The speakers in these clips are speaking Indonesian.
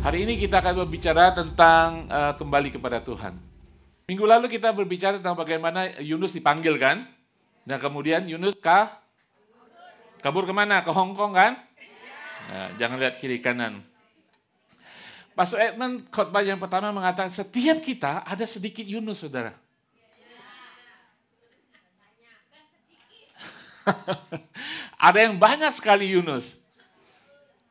Hari ini kita akan berbicara tentang kembali kepada Tuhan. Minggu lalu kita berbicara tentang bagaimana Yunus dipanggil kan? Dan kemudian Yunus kabur kemana? Ke Hong Kong kan? Nah, jangan lihat kiri kanan. Pastor Edmund khotbah yang pertama mengatakan setiap kita ada sedikit Yunus, saudara. Ada yang banyak sekali Yunus.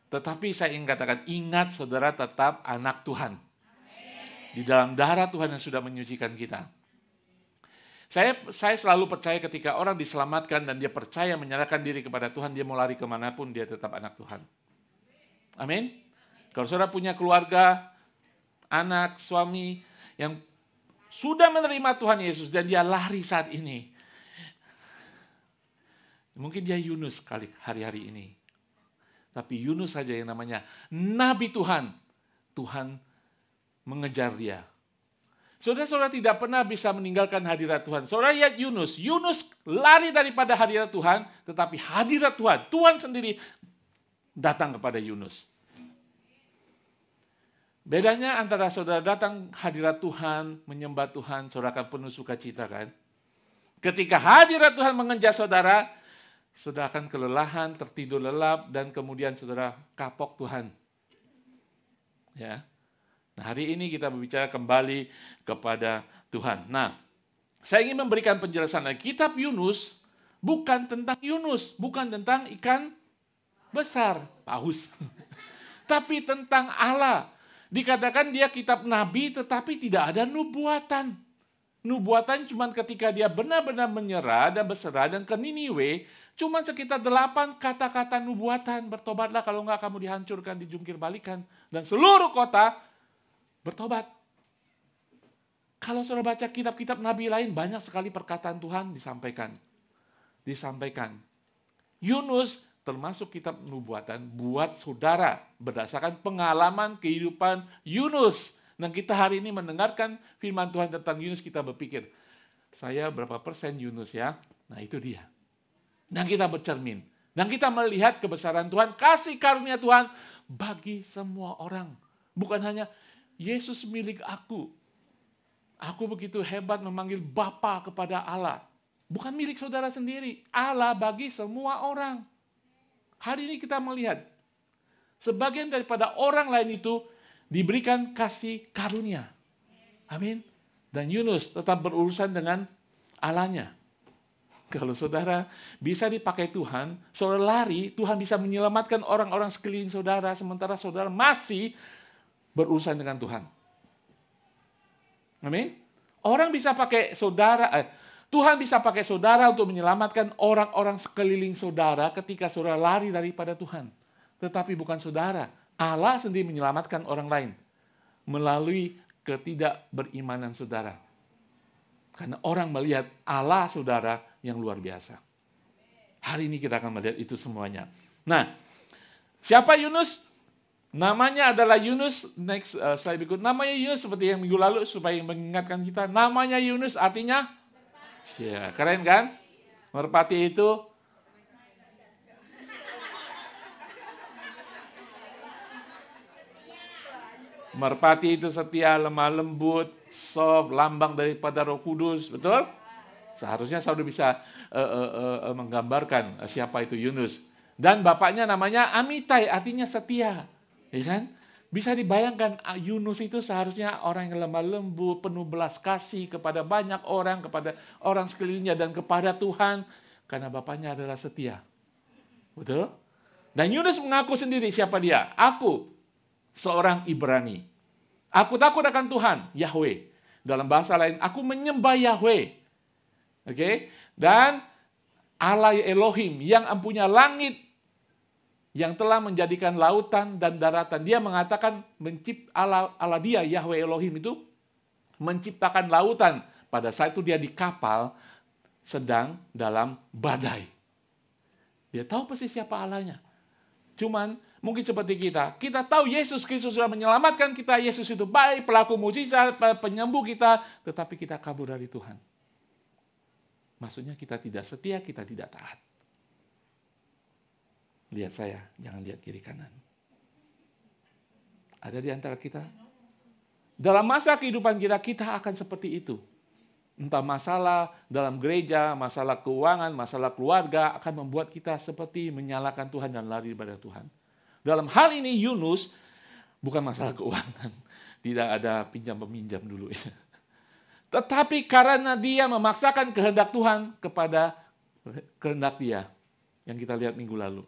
Tetapi saya ingin katakan, ingat saudara tetap anak Tuhan. Di dalam darah Tuhan yang sudah menyucikan kita. Saya selalu percaya ketika orang diselamatkan dan dia percaya menyerahkan diri kepada Tuhan, dia mau lari kemanapun, dia tetap anak Tuhan. Amin. Kalau saudara punya keluarga, anak, suami yang sudah menerima Tuhan Yesus dan dia lari saat ini, mungkin dia Yunus kali hari-hari ini. Tapi Yunus saja yang namanya Nabi Tuhan. Tuhan mengejar dia. Saudara-saudara tidak pernah bisa meninggalkan hadirat Tuhan. Saudara lihat Yunus. Yunus lari daripada hadirat Tuhan. Tetapi hadirat Tuhan, Tuhan sendiri datang kepada Yunus. Bedanya antara saudara datang hadirat Tuhan, menyembah Tuhan, saudara akan penuh sukacita kan? Ketika hadirat Tuhan mengejar saudara, saudara akan kelelahan, tertidur lelap, dan kemudian saudara kapok Tuhan. Ya. Nah, hari ini kita berbicara kembali kepada Tuhan. Nah, saya ingin memberikan penjelasan lagi. Kitab Yunus bukan tentang Yunus, bukan tentang ikan besar, paus. Tapi tentang Allah. Dikatakan dia kitab nabi, tetapi tidak ada nubuatan. Nubuatan cuma ketika dia benar-benar menyerah dan berserah dan ke Niniwe, cuma sekitar 8 kata-kata nubuatan. Bertobatlah, kalau enggak kamu dihancurkan, dijungkir balikan. Dan seluruh kota bertobat. Kalau saudara baca kitab-kitab nabi lain, banyak sekali perkataan Tuhan disampaikan. Yunus termasuk kitab nubuatan buat saudara berdasarkan pengalaman kehidupan Yunus. Dan kita hari ini mendengarkan firman Tuhan tentang Yunus, kita berpikir, saya berapa persen Yunus ya? Nah itu dia. Dan kita bercermin. Dan kita melihat kebesaran Tuhan, kasih karunia Tuhan bagi semua orang. Bukan hanya Yesus milik aku. Aku begitu hebat memanggil Bapa kepada Allah. Bukan milik saudara sendiri. Allah bagi semua orang. Hari ini kita melihat sebagian daripada orang lain itu diberikan kasih karunia. Amin. Dan Yunus tetap berurusan dengan Allahnya. Kalau saudara bisa dipakai Tuhan, saudara lari, Tuhan bisa menyelamatkan orang-orang sekeliling saudara, sementara saudara masih berurusan dengan Tuhan. Amin. Orang bisa pakai saudara, Tuhan bisa pakai saudara untuk menyelamatkan orang-orang sekeliling saudara ketika saudara lari daripada Tuhan. Tetapi bukan saudara. Allah sendiri menyelamatkan orang lain melalui ketidakberimanan saudara. Karena orang melihat Allah saudara yang luar biasa. Hari ini kita akan melihat itu semuanya. Nah, siapa Yunus? Namanya adalah Yunus. Next slide berikut. Namanya Yunus seperti yang minggu lalu supaya mengingatkan kita. Namanya Yunus artinya ya, keren kan? Merpati itu setia, lemah lembut, soft, lambang daripada Roh Kudus, betul? Seharusnya saudara bisa menggambarkan siapa itu Yunus. Dan bapaknya namanya Amitai, artinya setia. Ya kan? Bisa dibayangkan Yunus itu seharusnya orang yang lemah lembut, penuh belas kasih kepada banyak orang, kepada orang sekelilingnya dan kepada Tuhan. Karena bapaknya adalah setia. Betul? Dan Yunus mengaku sendiri siapa dia? Aku seorang Ibrani. Aku takut akan Tuhan, Yahweh. Dalam bahasa lain, aku menyembah Yahweh. Oke? Dan Allah Elohim yang mempunyai langit, yang telah menjadikan lautan dan daratan. Dia mengatakan Allah dia, Yahweh Elohim itu menciptakan lautan. Pada saat itu dia di kapal sedang dalam badai. Dia tahu persis siapa Allahnya. Cuman mungkin seperti kita tahu Yesus Kristus sudah menyelamatkan kita. Yesus itu baik, pelaku mukjizat, penyembuh kita. Tetapi kita kabur dari Tuhan. Maksudnya kita tidak setia, kita tidak taat. Lihat saya, jangan lihat kiri kanan. Ada di antara kita? Dalam masa kehidupan kita, kita akan seperti itu. Entah masalah dalam gereja, masalah keuangan, masalah keluarga akan membuat kita seperti menyalahkan Tuhan dan lari daripada Tuhan. Dalam hal ini Yunus bukan masalah keuangan. Tidak ada pinjam-peminjam dulu. Tetapi karena dia memaksakan kehendak Tuhan kepada kehendak dia. Yang kita lihat minggu lalu.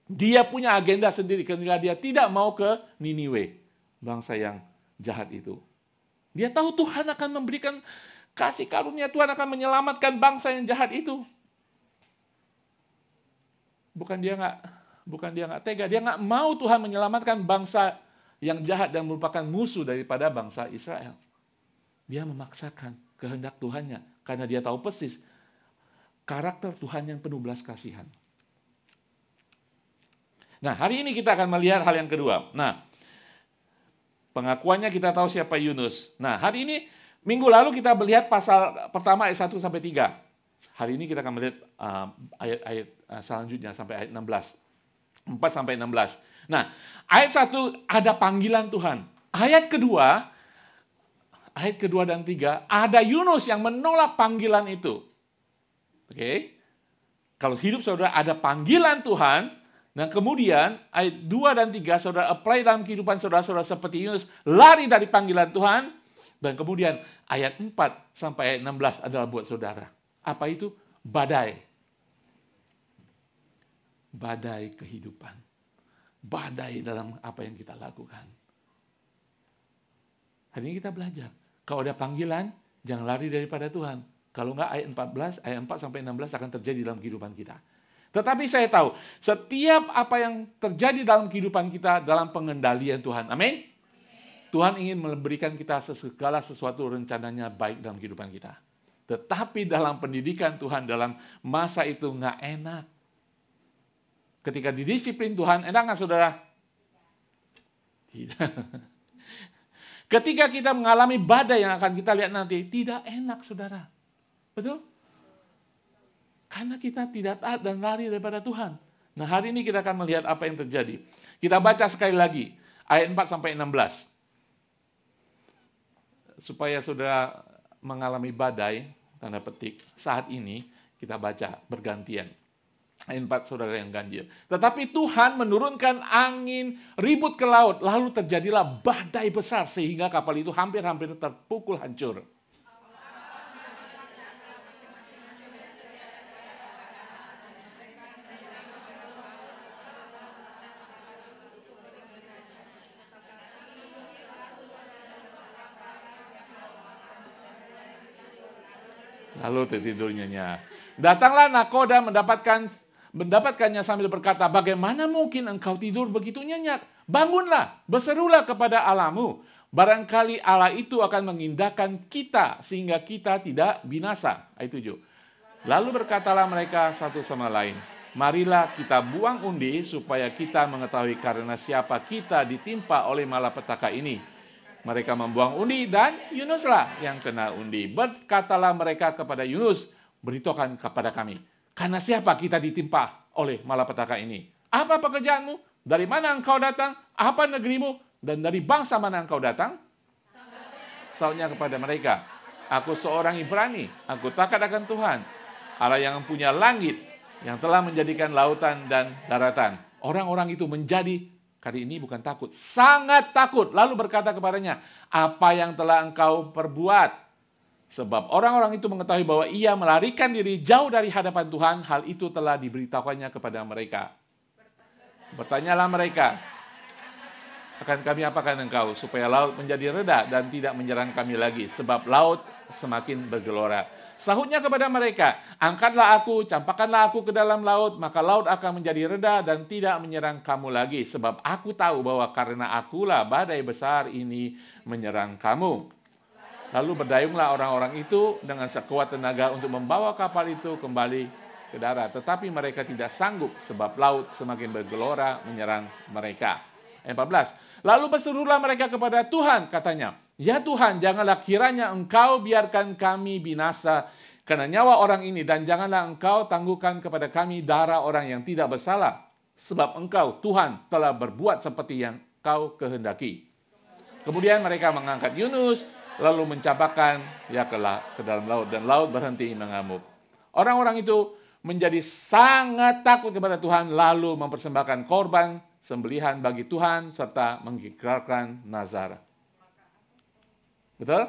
Dia punya agenda sendiri ketika dia tidak mau ke Niniwe. Bangsa yang jahat itu. Dia tahu Tuhan akan memberikan kasih karunia, Tuhan akan menyelamatkan bangsa yang jahat itu. Bukan dia nggak tega, dia nggak mau Tuhan menyelamatkan bangsa yang jahat dan merupakan musuh daripada bangsa Israel. Dia memaksakan kehendak Tuhannya karena dia tahu persis karakter Tuhan yang penuh belas kasihan. Nah, hari ini kita akan melihat hal yang kedua. Nah, pengakuannya kita tahu siapa Yunus. Nah, hari ini minggu lalu kita melihat pasal pertama ayat 1 sampai 3. Hari ini kita akan melihat ayat-ayat selanjutnya sampai ayat 16. 4 sampai 16. Nah, ayat 1 ada panggilan Tuhan. Ayat kedua dan 3 ada Yunus yang menolak panggilan itu. Oke. Kalau hidup saudara ada panggilan Tuhan, dan kemudian ayat 2 dan 3 saudara apply dalam kehidupan saudara-saudara seperti Yunus, lari dari panggilan Tuhan. Dan kemudian ayat 4 sampai ayat 16 adalah buat saudara. Apa itu? Badai. Badai kehidupan. Badai dalam apa yang kita lakukan. Hari ini kita belajar. Kalau ada panggilan, jangan lari daripada Tuhan. Kalau enggak ayat 4 sampai 16 akan terjadi dalam kehidupan kita. Tetapi saya tahu, setiap apa yang terjadi dalam kehidupan kita dalam pengendalian Tuhan. Amin. Tuhan ingin memberikan kita segala sesuatu rencananya baik dalam kehidupan kita. Tetapi dalam pendidikan Tuhan dalam masa itu nggak enak. Ketika didisiplin Tuhan, enak nggak saudara? Tidak. Ketika kita mengalami badai yang akan kita lihat nanti, tidak enak saudara. Betul? Karena kita tidak taat dan lari daripada Tuhan. Nah, hari ini kita akan melihat apa yang terjadi. Kita baca sekali lagi, ayat 4 sampai 16. Supaya saudara mengalami badai, tanda petik, saat ini kita baca bergantian. Ayat 4 saudara yang ganjil. Tetapi Tuhan menurunkan angin ribut ke laut, lalu terjadilah badai besar sehingga kapal itu hampir-hampir terpukul hancur. Lalu tertidurnya. Datanglah nakoda mendapatkannya sambil berkata, bagaimana mungkin engkau tidur begitu nyenyak? Bangunlah, berserulah kepada Allahmu. Barangkali Allah itu akan mengindahkan kita sehingga kita tidak binasa. Ayat 7. Lalu berkatalah mereka satu sama lain, marilah kita buang undi supaya kita mengetahui karena siapa kita ditimpa oleh malapetaka ini. Mereka membuang undi dan Yunuslah yang kena undi. Berkatalah mereka kepada Yunus, beritahukan kepada kami, karena siapa kita ditimpa oleh malapetaka ini? Apa pekerjaanmu? Dari mana engkau datang? Apa negerimu? Dan dari bangsa mana engkau datang? Sautnya kepada mereka, aku seorang Ibrani, aku takut akan Tuhan, Allah yang punya langit, yang telah menjadikan lautan dan daratan. Orang-orang itu menjadi kali ini bukan takut, sangat takut. Lalu berkata kepadanya, apa yang telah engkau perbuat? Sebab orang-orang itu mengetahui bahwa ia melarikan diri jauh dari hadapan Tuhan. Hal itu telah diberitahukannya kepada mereka. Bertanyalah mereka, akan kami apakan engkau? Supaya laut menjadi reda dan tidak menyerang kami lagi. Sebab laut semakin bergelora. Sahutnya kepada mereka, angkatlah aku, campakkanlah aku ke dalam laut, maka laut akan menjadi reda dan tidak menyerang kamu lagi. Sebab aku tahu bahwa karena akulah badai besar ini menyerang kamu. Lalu berdayunglah orang-orang itu dengan sekuat tenaga untuk membawa kapal itu kembali ke darat. Tetapi mereka tidak sanggup sebab laut semakin bergelora menyerang mereka. 14. Lalu berserulah mereka kepada Tuhan, katanya, ya Tuhan, janganlah kiranya engkau biarkan kami binasa karena nyawa orang ini, dan janganlah engkau tangguhkan kepada kami darah orang yang tidak bersalah, sebab engkau, Tuhan, telah berbuat seperti yang kau kehendaki. Kemudian mereka mengangkat Yunus, lalu mencampakkan ke dalam laut, dan laut berhenti mengamuk. Orang-orang itu menjadi sangat takut kepada Tuhan, lalu mempersembahkan korban sembelihan bagi Tuhan, serta mengikrarkan nazar. Betul?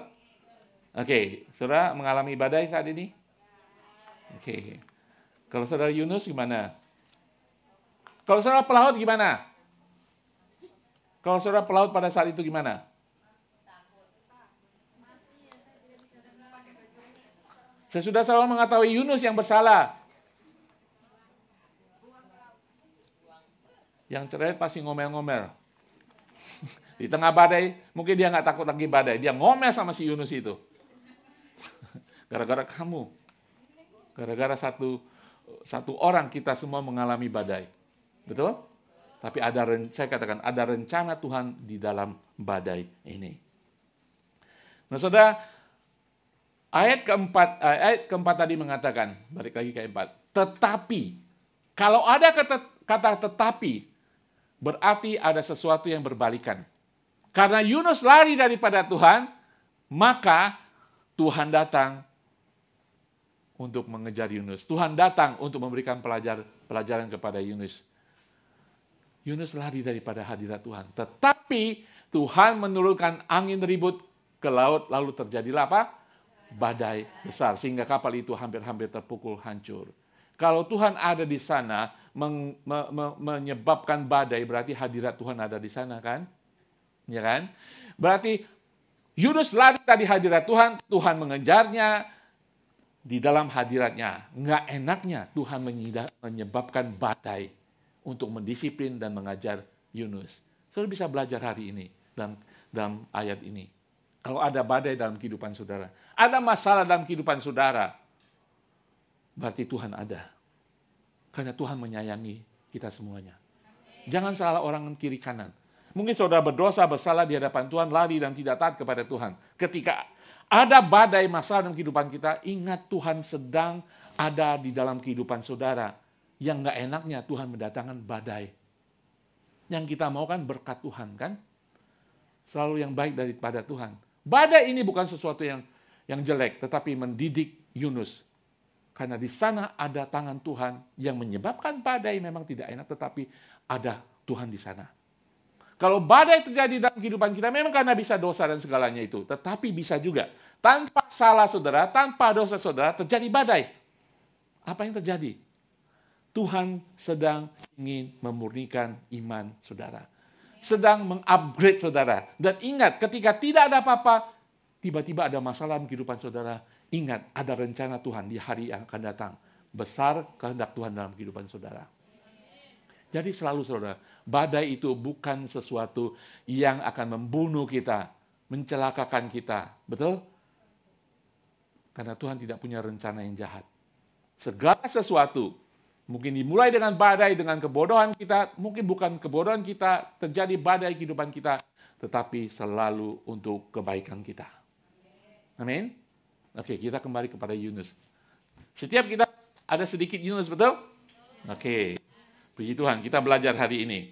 Oke, saudara mengalami badai saat ini? Oke. Kalau saudara Yunus gimana? Kalau saudara pelaut gimana? Kalau saudara pelaut pada saat itu gimana? Saya sudah selalu mengetahui Yunus yang bersalah. Yang cerai pasti ngomel-ngomel. Di tengah badai, mungkin dia nggak takut lagi badai. Dia ngomel sama si Yunus itu. Gara-gara kamu. Gara-gara satu orang kita semua mengalami badai. Betul? Tapi saya katakan, ada rencana Tuhan di dalam badai ini. Nah, saudara, ayat keempat tadi mengatakan, balik lagi ke 4. Tetapi, kalau ada kata tetapi, berarti ada sesuatu yang berbalikan. Karena Yunus lari daripada Tuhan, maka Tuhan datang untuk mengejar Yunus. Tuhan datang untuk memberikan pelajaran kepada Yunus. Yunus lari daripada hadirat Tuhan. Tetapi Tuhan menurunkan angin ribut ke laut, lalu terjadilah apa? Badai besar, sehingga kapal itu hampir-hampir terpukul hancur. Kalau Tuhan ada di sana, menyebabkan badai, berarti hadirat Tuhan ada di sana, kan? Ya kan? Berarti Yunus lari dari hadirat Tuhan, Tuhan mengejarnya di dalam hadiratnya. Nggak enaknya Tuhan menyebabkan badai untuk mendisiplin dan mengajar Yunus. Saudara bisa belajar hari ini dalam ayat ini. Kalau ada badai dalam kehidupan saudara, ada masalah dalam kehidupan saudara, berarti Tuhan ada. Karena Tuhan menyayangi kita semuanya. Jangan salah orang kiri kanan. Mungkin saudara berdosa, bersalah di hadapan Tuhan, lari dan tidak taat kepada Tuhan. Ketika ada badai masalah dalam kehidupan kita, ingat Tuhan sedang ada di dalam kehidupan saudara. Yang nggak enaknya Tuhan mendatangkan badai. Yang kita mau kan berkat Tuhan, kan? Selalu yang baik daripada Tuhan. Badai ini bukan sesuatu yang jelek, tetapi mendidik Yunus. Karena di sana ada tangan Tuhan yang menyebabkan badai memang tidak enak, tetapi ada Tuhan di sana. Kalau badai terjadi dalam kehidupan kita, memang karena bisa dosa dan segalanya itu. Tetapi bisa juga, tanpa salah saudara, tanpa dosa saudara, terjadi badai. Apa yang terjadi? Tuhan sedang ingin memurnikan iman saudara. Sedang mengupgrade saudara. Dan ingat, ketika tidak ada apa-apa, tiba-tiba ada masalah dalam kehidupan saudara, ingat, ada rencana Tuhan di hari yang akan datang. Besar kehendak Tuhan dalam kehidupan saudara. Jadi selalu saudara, badai itu bukan sesuatu yang akan membunuh kita, mencelakakan kita. Betul? Karena Tuhan tidak punya rencana yang jahat. Segala sesuatu, mungkin dimulai dengan badai, dengan kebodohan kita, mungkin bukan kebodohan kita, terjadi badai kehidupan kita, tetapi selalu untuk kebaikan kita. Amin? Oke, kita kembali kepada Yunus. Setiap kita ada sedikit Yunus, betul? Oke. Puji Tuhan, kita belajar hari ini.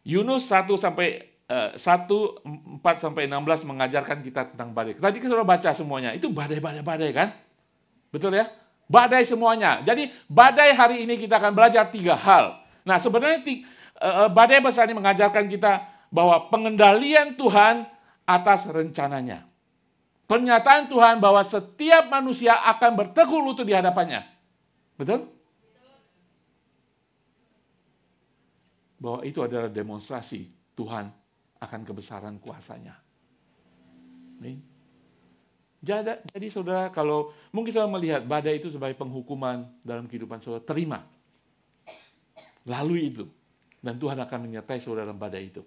Yunus 1:4-16 mengajarkan kita tentang badai. Tadi kita sudah baca semuanya, itu badai kan? Betul ya? Badai semuanya. Jadi badai hari ini kita akan belajar 3 hal. Nah sebenarnya badai besar ini mengajarkan kita bahwa pengendalian Tuhan atas rencananya. Pernyataan Tuhan bahwa setiap manusia akan berteguh lutut di hadapannya. Betul? Bahwa itu adalah demonstrasi Tuhan akan kebesaran kuasanya. Jadi saudara, kalau mungkin saudara melihat badai itu sebagai penghukuman dalam kehidupan saudara, terima. Lalui itu. Dan Tuhan akan menyertai saudara dalam badai itu.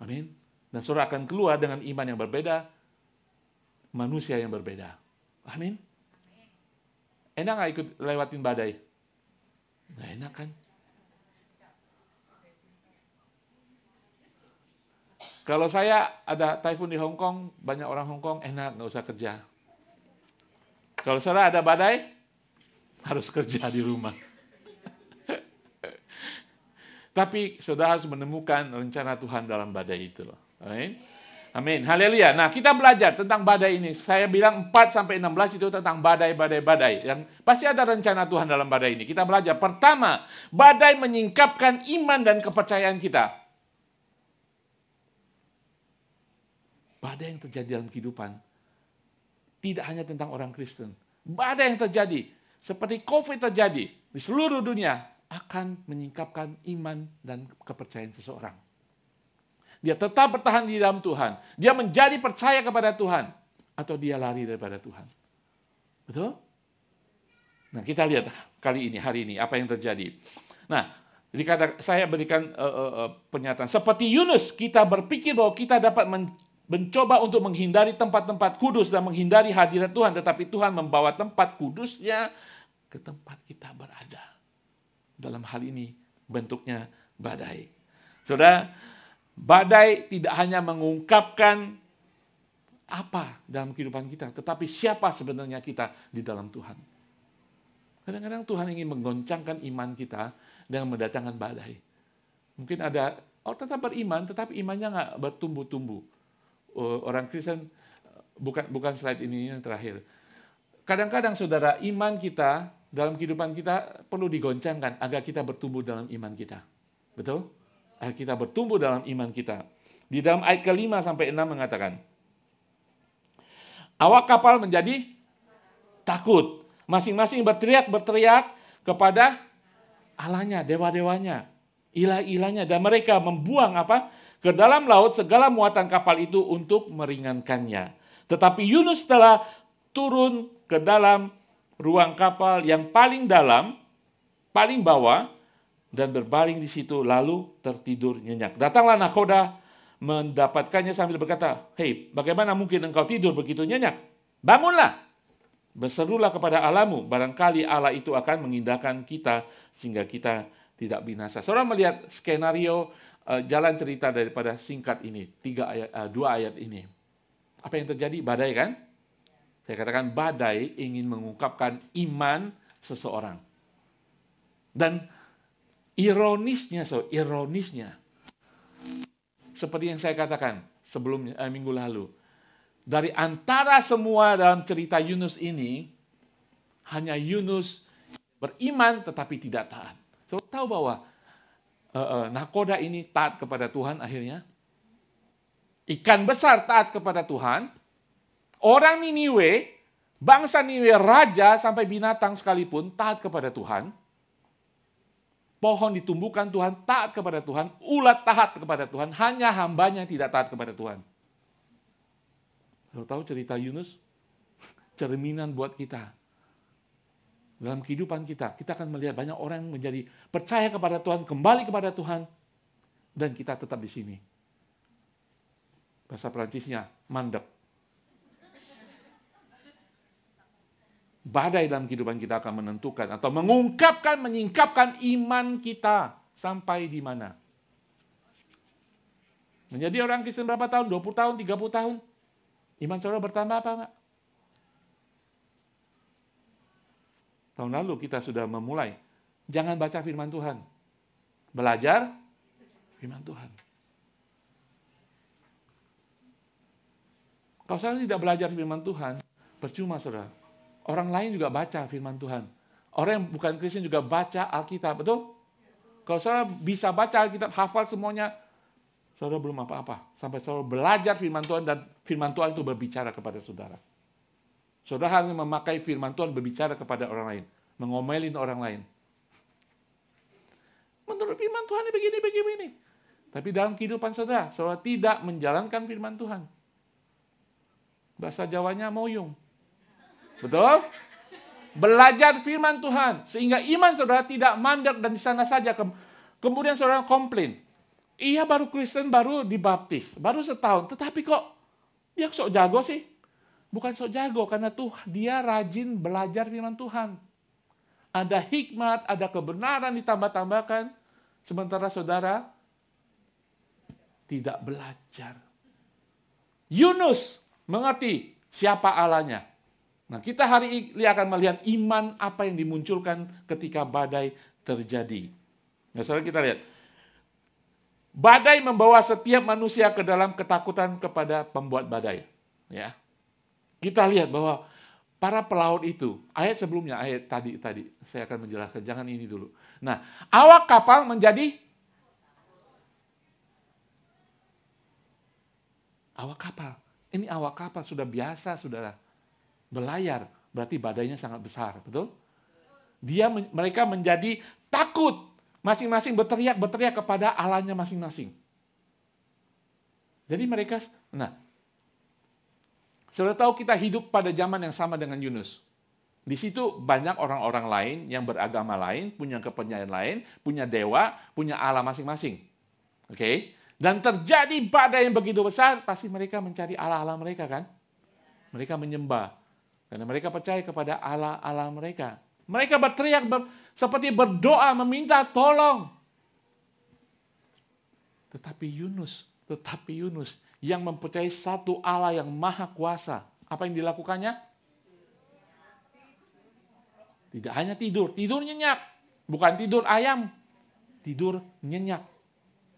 Amin. Dan saudara akan keluar dengan iman yang berbeda, manusia yang berbeda. Amin. Enak gak ikut lewatin badai? Nggak enak kan? Kalau saya ada typhoon di Hong Kong, banyak orang Hong Kong, enak, nggak usah kerja. Kalau saudara ada badai, harus kerja di rumah. Tapi saudara harus menemukan rencana Tuhan dalam badai itu. Amin. Amin. Haleluya. Nah, kita belajar tentang badai ini. Saya bilang 4-16 itu tentang badai. Yang pasti ada rencana Tuhan dalam badai ini. Kita belajar. Pertama, badai menyingkapkan iman dan kepercayaan kita. Badai yang terjadi dalam kehidupan tidak hanya tentang orang Kristen. Badai yang terjadi seperti COVID terjadi di seluruh dunia akan menyingkapkan iman dan kepercayaan seseorang. Dia tetap bertahan di dalam Tuhan. Dia menjadi percaya kepada Tuhan. Atau dia lari daripada Tuhan. Betul? Nah, kita lihat hari ini, apa yang terjadi. Nah, saya berikan pernyataan. Seperti Yunus, kita berpikir bahwa kita dapat mencoba untuk menghindari tempat-tempat kudus dan menghindari hadirat Tuhan. Tetapi Tuhan membawa tempat kudusnya ke tempat kita berada. Dalam hal ini, bentuknya badai. Saudara, badai tidak hanya mengungkapkan apa dalam kehidupan kita, tetapi siapa sebenarnya kita di dalam Tuhan. Kadang-kadang Tuhan ingin menggoncangkan iman kita dengan mendatangkan badai. Mungkin ada orang tetap beriman, tetapi imannya nggak bertumbuh-tumbuh. Orang Kristen, bukan slide ini yang terakhir. Kadang-kadang saudara, iman kita dalam kehidupan kita perlu digoncangkan agar kita bertumbuh dalam iman kita. Betul? Kita bertumbuh dalam iman kita. Di dalam ayat ke-5 sampai 6 mengatakan, awak kapal menjadi takut. Masing-masing berteriak kepada Allahnya, dewa-dewanya, ilah-ilahnya. Dan mereka membuang ke dalam laut segala muatan kapal itu untuk meringankannya. Tetapi Yunus telah turun ke dalam ruang kapal yang paling dalam, paling bawah, dan berbaring di situ lalu tertidur nyenyak. Datanglah nahkoda mendapatkannya sambil berkata, "Hei, bagaimana mungkin engkau tidur begitu nyenyak? Bangunlah, berserulah kepada Allahmu, barangkali Allah itu akan mengindahkan kita sehingga kita tidak binasa." Saudara melihat skenario jalan cerita daripada singkat ini, 2 ayat ini. Apa yang terjadi? Badai kan? Saya katakan badai ingin mengungkapkan iman seseorang. Dan ironisnya, seperti yang saya katakan sebelum minggu lalu, dari antara semua dalam cerita Yunus ini, hanya Yunus beriman tetapi tidak taat. So, tahu bahwa nahkoda ini taat kepada Tuhan akhirnya. Ikan besar taat kepada Tuhan. Orang Niniwe, bangsa Niniwe, raja sampai binatang sekalipun taat kepada Tuhan. Pohon ditumbuhkan Tuhan, taat kepada Tuhan. Ulat taat kepada Tuhan. Hanya hambanya tidak taat kepada Tuhan. Kalau tahu cerita Yunus, cerminan buat kita. Dalam kehidupan kita akan melihat banyak orang menjadi percaya kepada Tuhan, kembali kepada Tuhan, dan kita tetap di sini. Bahasa Perancisnya, mandek. Badai dalam kehidupan kita akan menentukan atau menyingkapkan iman kita sampai di mana. Menjadi orang Kristen berapa tahun? 20 tahun, 30 tahun? Iman saudara bertambah apa enggak? Tahun lalu kita sudah memulai. Jangan baca firman Tuhan. Belajar firman Tuhan. Kalau saudara tidak belajar firman Tuhan, percuma saudara. Orang lain juga baca firman Tuhan. Orang yang bukan Kristen juga baca Alkitab, betul? Kalau saudara bisa baca Alkitab, hafal semuanya, saudara belum apa-apa. Sampai saudara belajar firman Tuhan dan firman Tuhan itu berbicara kepada saudara. Saudara hanya memakai firman Tuhan berbicara kepada orang lain. Mengomelin orang lain. Menurut firman Tuhan ini begini. Tapi dalam kehidupan saudara tidak menjalankan firman Tuhan. Bahasa Jawanya moyong. Betul? Belajar firman Tuhan. Sehingga iman saudara tidak mandek dan di sana saja. Kemudian saudara komplain. Iya baru Kristen, baru dibaptis. Baru setahun. Tetapi kok dia sok jago sih? Bukan sok jago. Karena dia rajin belajar firman Tuhan. Ada hikmat, ada kebenaran ditambah-tambahkan. Sementara saudara tidak belajar. Yunus mengerti siapa Allahnya. Nah, kita hari ini akan melihat iman apa yang dimunculkan ketika badai terjadi. Nah, saudara kita lihat. Badai membawa setiap manusia ke dalam ketakutan kepada pembuat badai. Ya, kita lihat bahwa para pelaut itu, ayat sebelumnya, ayat tadi saya akan menjelaskan, jangan ini dulu. Nah, awak kapal menjadi awak kapal. Ini awak kapal sudah biasa, saudara, berlayar, berarti badainya sangat besar, betul? Mereka menjadi takut, masing-masing berteriak kepada Allahnya masing-masing. Jadi mereka, saudara tahu kita hidup pada zaman yang sama dengan Yunus. Di situ banyak orang-orang lain yang beragama lain, punya kepercayaan lain, punya dewa, punya Allah masing-masing. Oke? Dan terjadi badai yang begitu besar, pasti mereka mencari Allah-Allah mereka kan? Mereka menyembah. Karena mereka percaya kepada Allah-Allah mereka. Mereka berteriak seperti berdoa meminta tolong. Tetapi Yunus yang mempercayai satu Allah yang maha kuasa. Apa yang dilakukannya? Tidak hanya tidur nyenyak. Bukan tidur ayam, tidur nyenyak.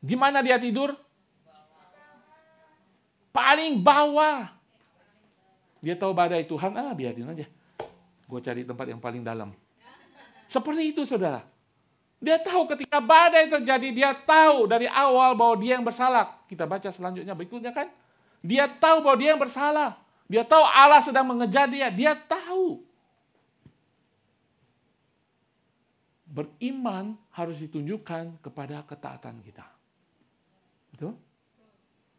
Di mana dia tidur? Paling bawah. Dia tahu badai Tuhan, biarin aja. Gue cari tempat yang paling dalam. Seperti itu, saudara. Dia tahu ketika badai terjadi, dia tahu dari awal bahwa dia yang bersalah. Kita baca selanjutnya berikutnya kan. Dia tahu bahwa dia yang bersalah. Dia tahu Allah sedang mengejar dia. Dia tahu. Beriman harus ditunjukkan kepada ketaatan kita. Betul?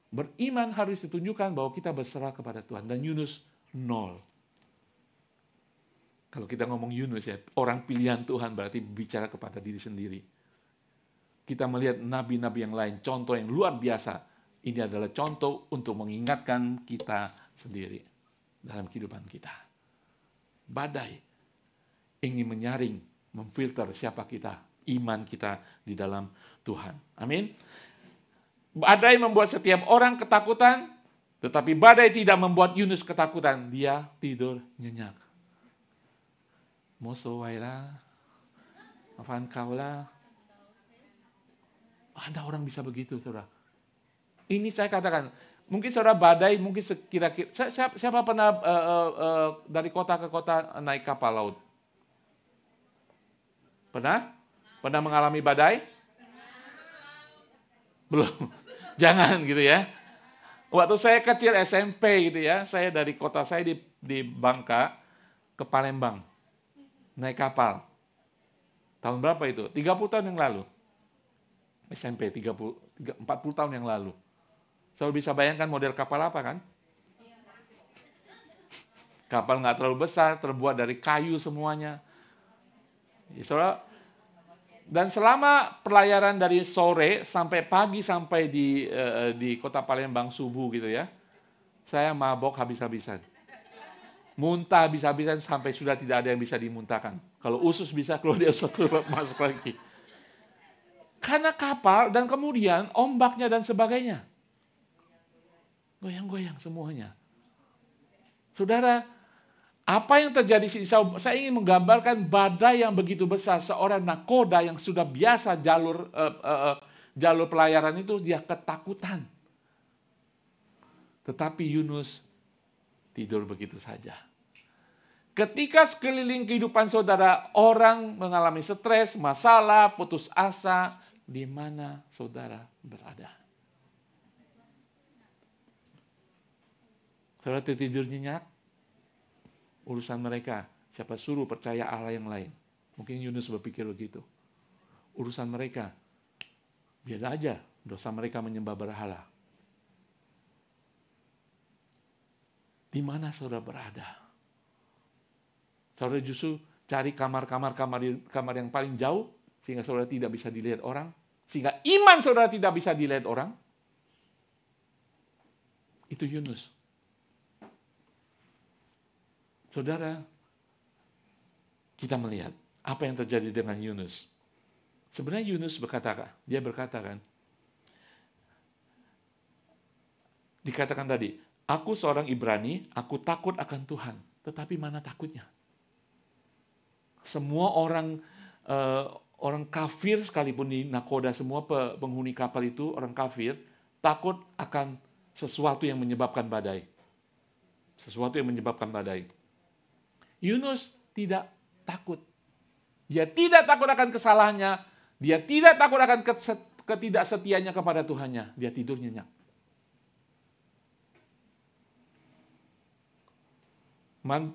Beriman harus ditunjukkan bahwa kita berserah kepada Tuhan. Dan Yunus 0. Kalau kita ngomong Yunus ya, orang pilihan Tuhan berarti bicara kepada diri sendiri. Kita melihat nabi-nabi yang lain, contoh yang luar biasa. Ini adalah contoh untuk mengingatkan kita sendiri dalam kehidupan kita. Badai ingin menyaring, memfilter siapa kita, iman kita di dalam Tuhan. Amin. Badai membuat setiap orang ketakutan, tetapi badai tidak membuat Yunus ketakutan. Dia tidur nyenyak. Moso waila, afan kaula. Ada orang bisa begitu, saudara. Ini saya katakan, mungkin saudara badai, mungkin kira-kira, siapa pernah dari kota ke kota naik kapal laut? Pernah? Pernah mengalami badai? Belum. Jangan gitu ya. Waktu saya kecil SMP gitu ya, saya dari kota saya di Bangka ke Palembang. Naik kapal. Tahun berapa itu? 30 tahun yang lalu. SMP 40 tahun yang lalu. Saudara bisa bayangkan model kapal apa kan? Kapal nggak terlalu besar, terbuat dari kayu semuanya. Ya, saudara, dan selama pelayaran dari sore sampai pagi sampai di kota Palembang subuh gitu ya, saya mabok habis-habisan. Muntah habis-habisan sampai sudah tidak ada yang bisa dimuntahkan. Kalau usus bisa keluar, dia usah keluar masuk lagi. Karena kapal dan kemudian ombaknya dan sebagainya. Goyang-goyang semuanya. Saudara, apa yang terjadi sini? Saya ingin menggambarkan badai yang begitu besar. Seorang nakoda yang sudah biasa jalur pelayaran itu, dia ketakutan. Tetapi Yunus tidur begitu saja. Ketika sekeliling kehidupan saudara, orang mengalami stres, masalah, putus asa, di mana saudara berada? Saudara tidur nyenyak? Urusan mereka, siapa suruh percaya Allah yang lain? Mungkin Yunus berpikir begitu. Urusan mereka, biar aja dosa mereka menyembah berhala. Di mana saudara berada? Saudara justru cari kamar yang paling jauh, sehingga saudara tidak bisa dilihat orang, sehingga iman saudara tidak bisa dilihat orang. Itu Yunus. Saudara, kita melihat apa yang terjadi dengan Yunus. Sebenarnya Yunus berkata kan, dikatakan tadi, aku seorang Ibrani, aku takut akan Tuhan. Tetapi mana takutnya? Semua orang orang kafir sekalipun di nakoda, semua penghuni kapal itu orang kafir, takut akan sesuatu yang menyebabkan badai. Sesuatu yang menyebabkan badai. Yunus tidak takut. Dia tidak takut akan kesalahannya. Dia tidak takut akan ketidaksetianya kepada Tuhannya. Dia tidur nyenyak.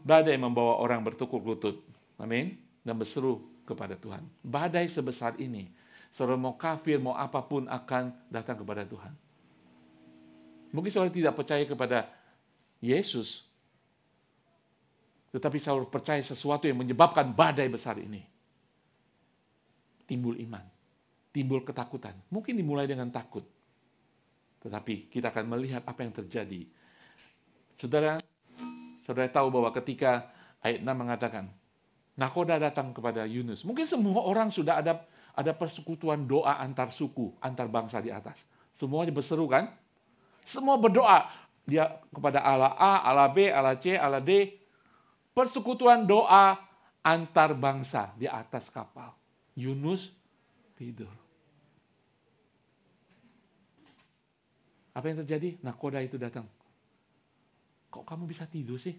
Badai membawa orang bertukuk lutut. Amin. Dan berseru kepada Tuhan. Badai sebesar ini, saudara mau kafir, mau apapun akan datang kepada Tuhan. Mungkin saudara tidak percaya kepada Yesus, tetapi saudara percaya sesuatu yang menyebabkan badai besar ini. Timbul iman, timbul ketakutan. Mungkin dimulai dengan takut. Tetapi kita akan melihat apa yang terjadi. Saudara tahu bahwa ketika ayat 6 mengatakan, nakoda datang kepada Yunus. Mungkin semua orang sudah ada persekutuan doa antar suku, antar bangsa di atas. Semuanya berseru kan? Semua berdoa. Dia kepada Allah A, Allah B, Allah C, Allah D. Persekutuan doa antar bangsa di atas kapal. Yunus tidur. Apa yang terjadi? Nakoda itu datang. Kok kamu bisa tidur sih?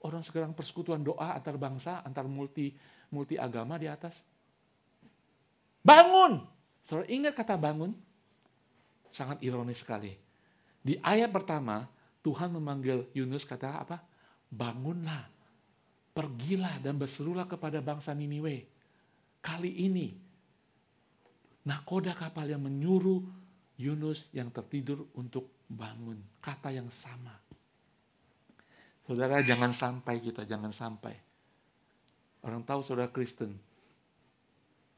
Orang sekarang persekutuan doa antar bangsa, antar multi agama di atas. Bangun! Saudara ingat kata bangun? Sangat ironis sekali. Di ayat pertama, Tuhan memanggil Yunus kata apa? Bangunlah, pergilah dan berserulah kepada bangsa Niniwe. Kali ini, nakoda kapal yang menyuruh Yunus yang tertidur untuk bangun. Kata yang sama. Saudara, jangan sampai. Orang tahu saudara Kristen,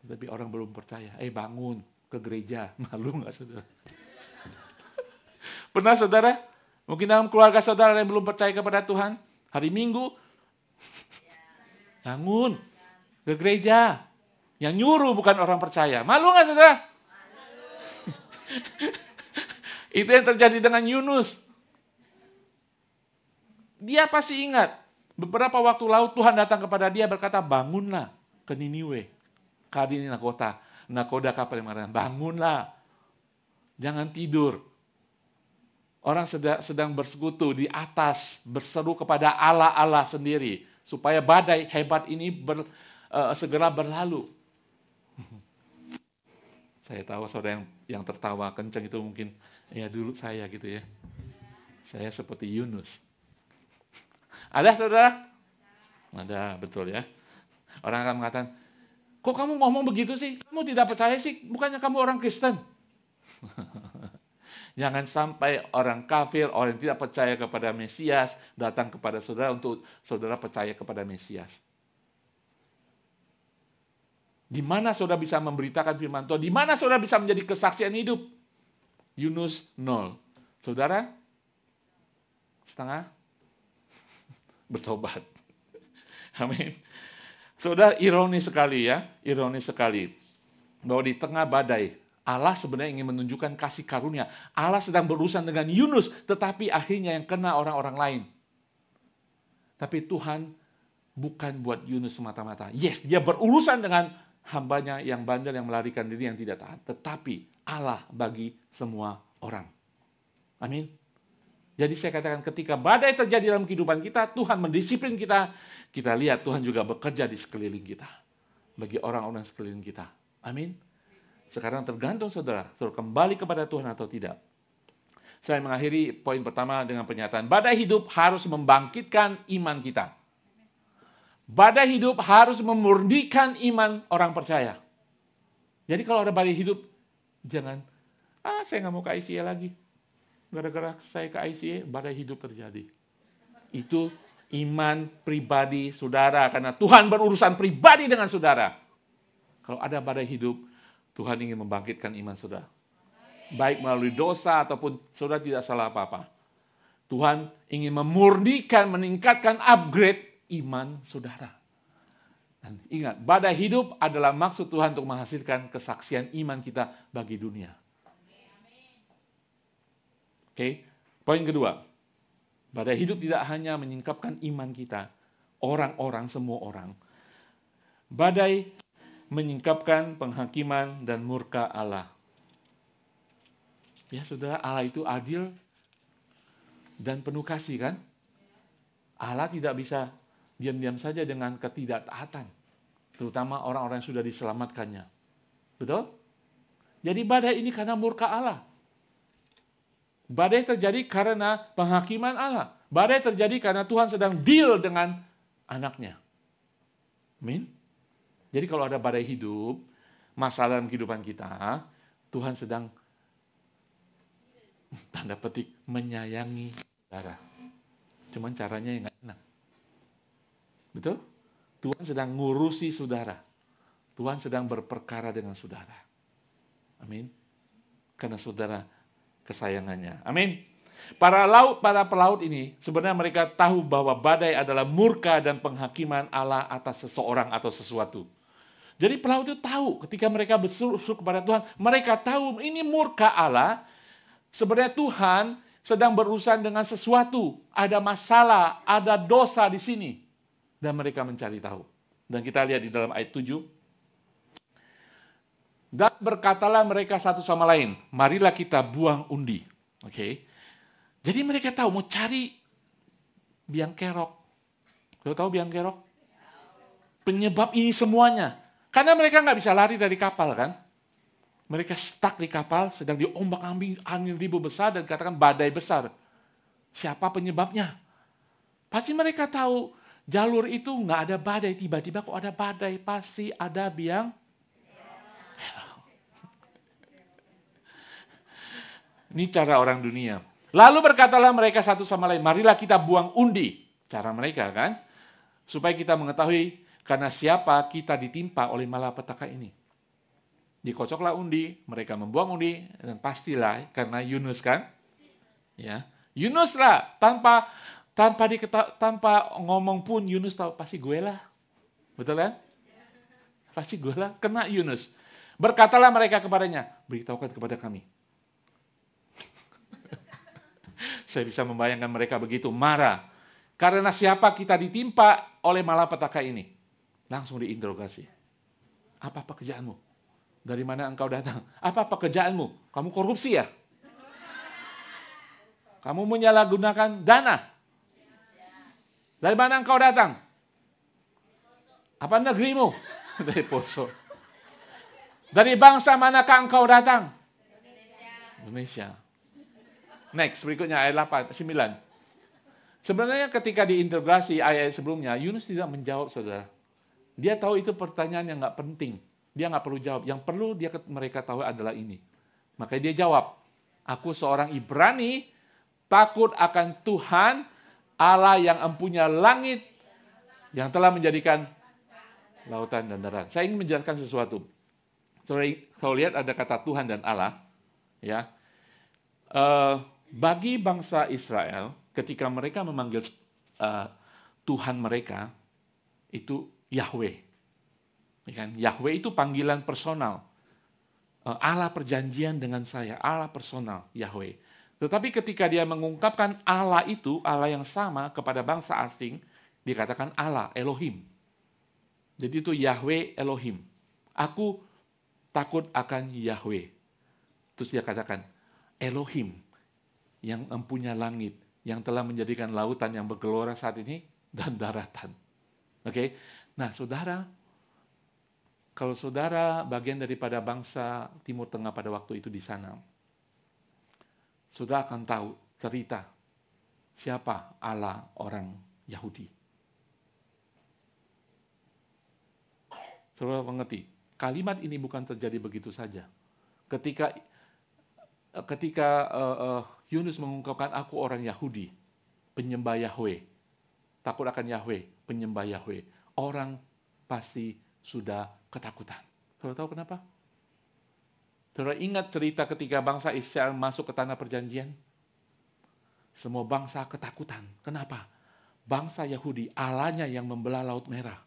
tapi orang belum percaya. Bangun ke gereja. Malu nggak saudara? Pernah saudara? Mungkin dalam keluarga saudara yang belum percaya kepada Tuhan, hari Minggu, bangun ke gereja. Yang nyuruh bukan orang percaya. Malu nggak saudara? Itu yang terjadi dengan Yunus. Dia pasti ingat. Beberapa waktu lalu Tuhan datang kepada dia berkata, bangunlah ke Niniwe. Kali ini nakoda kapal yang mengatakan, bangunlah. Jangan tidur. Orang sedang bersekutu di atas, berseru kepada Allah sendiri. Supaya badai hebat ini segera berlalu. Saya tahu saudara yang tertawa kencang itu mungkin, ya dulu saya gitu ya. Saya seperti Yunus. Ada saudara? Ada, betul ya. Orang akan mengatakan, kok kamu ngomong begitu sih? Kamu tidak percaya sih? Bukannya kamu orang Kristen? Jangan sampai orang kafir, orang yang tidak percaya kepada Mesias, datang kepada saudara untuk saudara percaya kepada Mesias. Di mana saudara bisa memberitakan firman Tuhan? Di mana saudara bisa menjadi kesaksian hidup? Yunus 0. Saudara? Setengah? Bertobat. Amin. Saudara, ironis sekali ya. Ironis sekali. Bahwa di tengah badai, Allah sebenarnya ingin menunjukkan kasih karunia. Allah sedang berurusan dengan Yunus, tetapi akhirnya yang kena orang-orang lain. Tapi Tuhan bukan buat Yunus semata-mata. Yes, dia berurusan dengan hambanya yang bandel, yang melarikan diri, yang tidak taat. Tetapi Allah bagi semua orang. Amin. Jadi saya katakan ketika badai terjadi dalam kehidupan kita, Tuhan mendisiplin kita. Kita lihat Tuhan juga bekerja di sekeliling kita. Bagi orang-orang sekeliling kita. Amin. Sekarang tergantung saudara kembali kepada Tuhan atau tidak. Saya mengakhiri poin pertama dengan pernyataan, badai hidup harus membangkitkan iman kita. Badai hidup harus memurnikan iman orang percaya. Jadi kalau ada badai hidup, jangan, saya nggak mau ke ICA lagi. Gara-gara saya ke ICA, badai hidup terjadi. Itu iman pribadi saudara, karena Tuhan berurusan pribadi dengan saudara. Kalau ada badai hidup, Tuhan ingin membangkitkan iman saudara. Baik melalui dosa ataupun saudara tidak salah apa-apa. Tuhan ingin memurnikan, meningkatkan, upgrade iman saudara. Dan ingat, badai hidup adalah maksud Tuhan untuk menghasilkan kesaksian iman kita bagi dunia. Oke, poin kedua. Badai hidup tidak hanya menyingkapkan iman kita, orang-orang, semua orang. Badai menyingkapkan penghakiman dan murka Allah. Ya saudara, Allah itu adil dan penuh kasih kan? Allah tidak bisa diam-diam saja dengan ketidaktaatan. Terutama orang-orang yang sudah diselamatkannya. Betul? Jadi badai ini karena murka Allah. Badai terjadi karena penghakiman Allah. Badai terjadi karena Tuhan sedang deal dengan anaknya. Amin. Jadi kalau ada badai hidup, masalah dalam kehidupan kita, Tuhan sedang tanda petik menyayangi saudara. Cuman caranya yang nggak enak. Betul? Tuhan sedang ngurusi saudara. Tuhan sedang berperkara dengan saudara. Amin. Karena saudara kesayangannya. Amin. Para pelaut ini sebenarnya mereka tahu bahwa badai adalah murka dan penghakiman Allah atas seseorang atau sesuatu. Jadi pelaut itu tahu ketika mereka berseru kepada Tuhan, mereka tahu ini murka Allah. Sebenarnya Tuhan sedang berurusan dengan sesuatu, ada masalah, ada dosa di sini. Dan mereka mencari tahu. Dan kita lihat di dalam ayat 7. Dan berkatalah mereka satu sama lain, marilah kita buang undi. Oke. Jadi mereka tahu mau cari biang kerok. Kau tahu biang kerok? Penyebab ini semuanya. Karena mereka nggak bisa lari dari kapal kan. Mereka stuck di kapal, sedang diombak-ambing angin ribut besar dan katakan badai besar. Siapa penyebabnya? Pasti mereka tahu jalur itu nggak ada badai. Tiba-tiba kok ada badai, pasti ada biang. Ini cara orang dunia. Lalu berkatalah mereka satu sama lain, marilah kita buang undi. Cara mereka kan? Supaya kita mengetahui karena siapa kita ditimpa oleh malapetaka ini. Dikocoklah undi, mereka membuang undi, dan pastilah karena Yunus kan, ya Yunus lah tanpa ngomong pun Yunus tahu pasti gue lah, betul kan? Pasti gue lah, kena Yunus. Berkatalah mereka kepadanya, beritahukan kepada kami. Saya bisa membayangkan mereka begitu marah karena siapa kita ditimpa oleh malapetaka ini. Langsung diinterogasi. Apa pekerjaanmu? Dari mana engkau datang? Apa pekerjaanmu? Kamu korupsi ya? Kamu menyalahgunakan dana? Dari mana engkau datang? Apa negerimu? Dari Poso. Dari bangsa manakah engkau datang? Indonesia. Next, berikutnya ayat 8, 9. Sebenarnya ketika diintegrasi ayat sebelumnya, Yunus tidak menjawab, saudara. Dia tahu itu pertanyaan yang nggak penting. Dia nggak perlu jawab. Yang perlu mereka tahu adalah ini. Makanya dia jawab, aku seorang Ibrani, takut akan Tuhan, Allah yang empunya langit, yang telah menjadikan lautan dan darat. Saya ingin menjelaskan sesuatu. Kalau lihat ada kata Tuhan dan Allah, ya. Bagi bangsa Israel, ketika mereka memanggil Tuhan mereka, itu Yahweh. Yahweh itu panggilan personal. Allah perjanjian dengan saya, Allah personal, Yahweh. Tetapi ketika dia mengungkapkan Allah itu, Allah yang sama kepada bangsa asing, dikatakan Allah, Elohim. Jadi itu Yahweh Elohim. Aku takut akan Yahweh. Terus dia katakan, Elohim yang empunya langit, yang telah menjadikan lautan yang bergelora saat ini, dan daratan. Oke? Nah, saudara, kalau saudara bagian daripada bangsa Timur Tengah pada waktu itu di sana, saudara akan tahu cerita siapa Allah orang Yahudi. Saudara mengerti, kalimat ini bukan terjadi begitu saja. Ketika Yunus mengungkapkan aku orang Yahudi, penyembah Yahweh, takut akan Yahweh, penyembah Yahweh, orang pasti sudah ketakutan. Saudara tahu kenapa? Saudara ingat cerita ketika bangsa Israel masuk ke tanah perjanjian? Semua bangsa ketakutan. Kenapa? Bangsa Yahudi, Allahnya yang membelah Laut Merah,